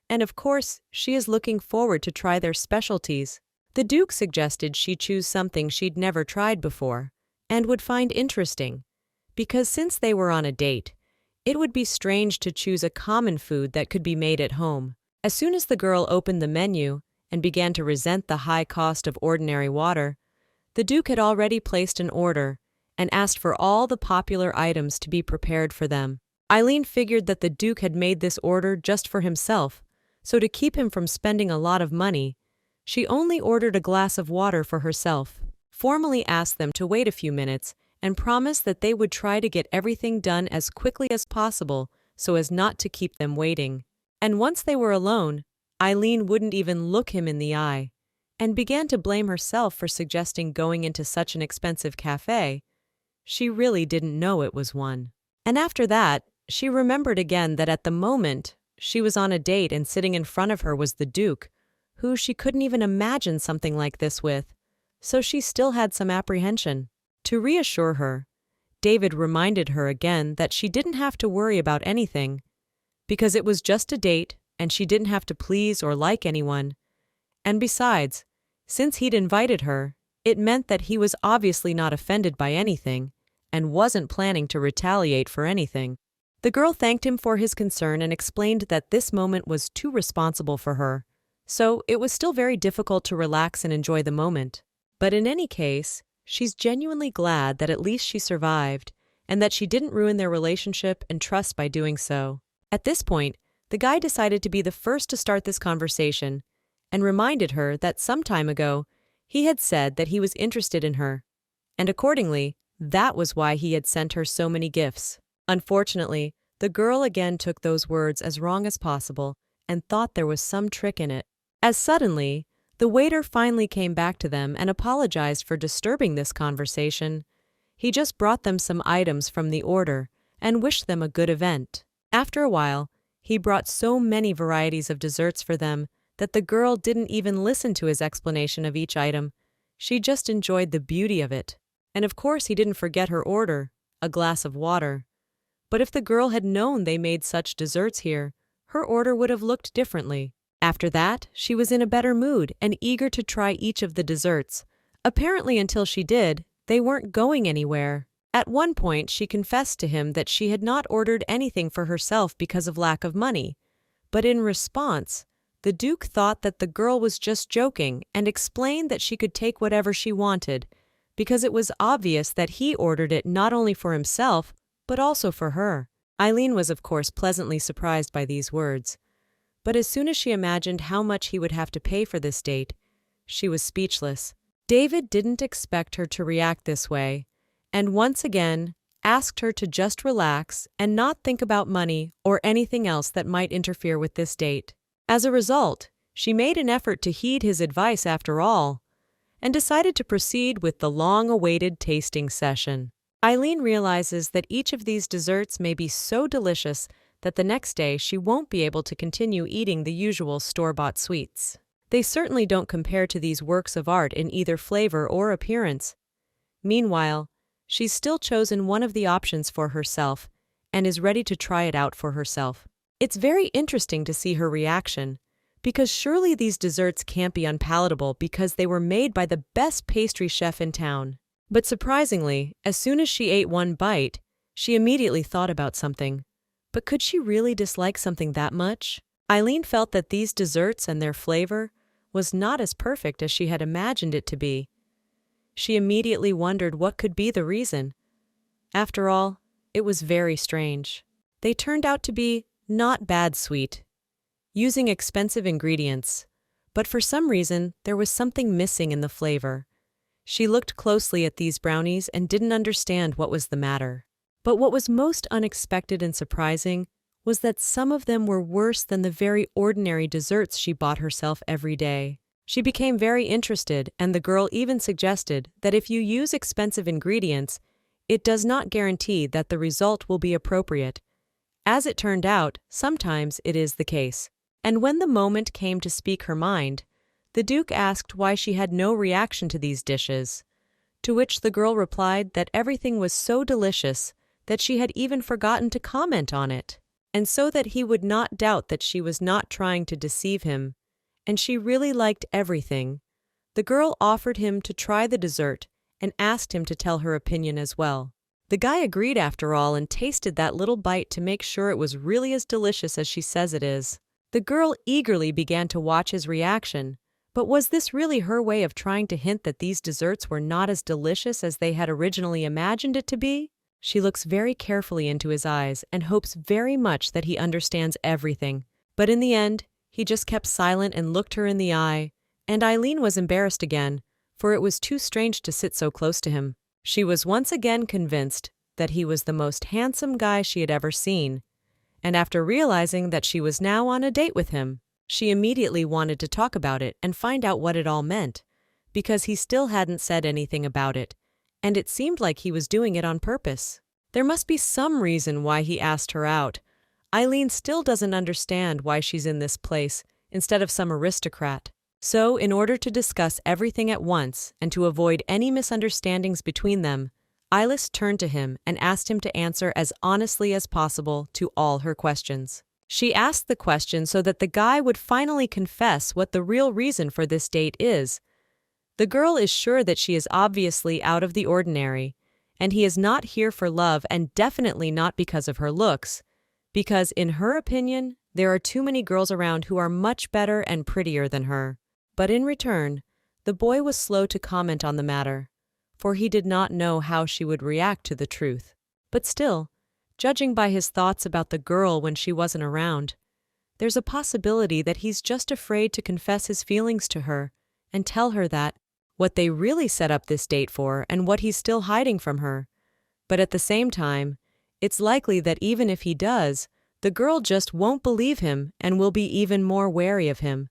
and of course, she is looking forward to try their specialties. The Duke suggested she choose something she'd never tried before and would find interesting, because since they were on a date, it would be strange to choose a common food that could be made at home. As soon as the girl opened the menu and began to resent the high cost of ordinary water, the Duke had already placed an order and asked for all the popular items to be prepared for them. Eileen figured that the Duke had made this order just for himself, so to keep him from spending a lot of money, she only ordered a glass of water for herself, formally asked them to wait a few minutes, and promised that they would try to get everything done as quickly as possible so as not to keep them waiting. And once they were alone, Eileen wouldn't even look him in the eye, and began to blame herself for suggesting going into such an expensive cafe. She really didn't know it was one. And after that, she remembered again that at the moment, she was on a date and sitting in front of her was the Duke, who she couldn't even imagine something like this with, so she still had some apprehension. To reassure her, David reminded her again that she didn't have to worry about anything, because it was just a date and she didn't have to please or like anyone. And besides, since he'd invited her, it meant that he was obviously not offended by anything and wasn't planning to retaliate for anything. The girl thanked him for his concern and explained that this moment was too responsible for her, so it was still very difficult to relax and enjoy the moment. But in any case, she's genuinely glad that at least she survived and that she didn't ruin their relationship and trust by doing so. At this point, the guy decided to be the first to start this conversation and reminded her that some time ago he had said that he was interested in her, and accordingly, that was why he had sent her so many gifts. Unfortunately, the girl again took those words as wrong as possible and thought there was some trick in it. As suddenly, the waiter finally came back to them and apologized for disturbing this conversation. He just brought them some items from the order and wished them a good event. After a while, he brought so many varieties of desserts for them that the girl didn't even listen to his explanation of each item. She just enjoyed the beauty of it. And of course he didn't forget her order, a glass of water. But if the girl had known they made such desserts here, her order would have looked differently. After that, she was in a better mood and eager to try each of the desserts. Apparently until she did, they weren't going anywhere. At one point, she confessed to him that she had not ordered anything for herself because of lack of money. But in response, the Duke thought that the girl was just joking and explained that she could take whatever she wanted, because it was obvious that he ordered it not only for himself, but also for her. Eileen was of course pleasantly surprised by these words, but as soon as she imagined how much he would have to pay for this date, she was speechless. David didn't expect her to react this way, and once again asked her to just relax and not think about money or anything else that might interfere with this date. As a result, she made an effort to heed his advice after all, and decided to proceed with the long-awaited tasting session. Eileen realizes that each of these desserts may be so delicious that the next day she won't be able to continue eating the usual store-bought sweets. They certainly don't compare to these works of art in either flavor or appearance. Meanwhile, she's still chosen one of the options for herself and is ready to try it out for herself. It's very interesting to see her reaction, because surely these desserts can't be unpalatable because they were made by the best pastry chef in town. But surprisingly, as soon as she ate one bite, she immediately thought about something. But could she really dislike something that much? Eileen felt that these desserts and their flavor was not as perfect as she had imagined it to be. She immediately wondered what could be the reason. After all, it was very strange. They turned out to be not bad sweet, using expensive ingredients, but for some reason there was something missing in the flavor. She looked closely at these brownies and didn't understand what was the matter. But what was most unexpected and surprising was that some of them were worse than the very ordinary desserts she bought herself every day. She became very interested, and the girl even suggested that if you use expensive ingredients, it does not guarantee that the result will be appropriate. As it turned out, sometimes it is the case. And when the moment came to speak her mind, the Duke asked why she had no reaction to these dishes, to which the girl replied that everything was so delicious that she had even forgotten to comment on it, and so that he would not doubt that she was not trying to deceive him, and she really liked everything. The girl offered him to try the dessert and asked him to tell her opinion as well. The guy agreed after all and tasted that little bite to make sure it was really as delicious as she says it is. The girl eagerly began to watch his reaction, but was this really her way of trying to hint that these desserts were not as delicious as they had originally imagined it to be? She looks very carefully into his eyes and hopes very much that he understands everything. But in the end, he just kept silent and looked her in the eye, and Eileen was embarrassed again, for it was too strange to sit so close to him. She was once again convinced that he was the most handsome guy she had ever seen, and after realizing that she was now on a date with him, she immediately wanted to talk about it and find out what it all meant, because he still hadn't said anything about it, and it seemed like he was doing it on purpose. There must be some reason why he asked her out. Eileen still doesn't understand why she's in this place instead of some aristocrat. So, in order to discuss everything at once and to avoid any misunderstandings between them, Eilis turned to him and asked him to answer as honestly as possible to all her questions. She asked the question so that the guy would finally confess what the real reason for this date is. The girl is sure that she is obviously out of the ordinary, and he is not here for love and definitely not because of her looks, because in her opinion, there are too many girls around who are much better and prettier than her. But in return, the boy was slow to comment on the matter, for he did not know how she would react to the truth. But still, judging by his thoughts about the girl when she wasn't around, there's a possibility that he's just afraid to confess his feelings to her and tell her that what they really set up this date for and what he's still hiding from her. But at the same time, it's likely that even if he does, the girl just won't believe him and will be even more wary of him.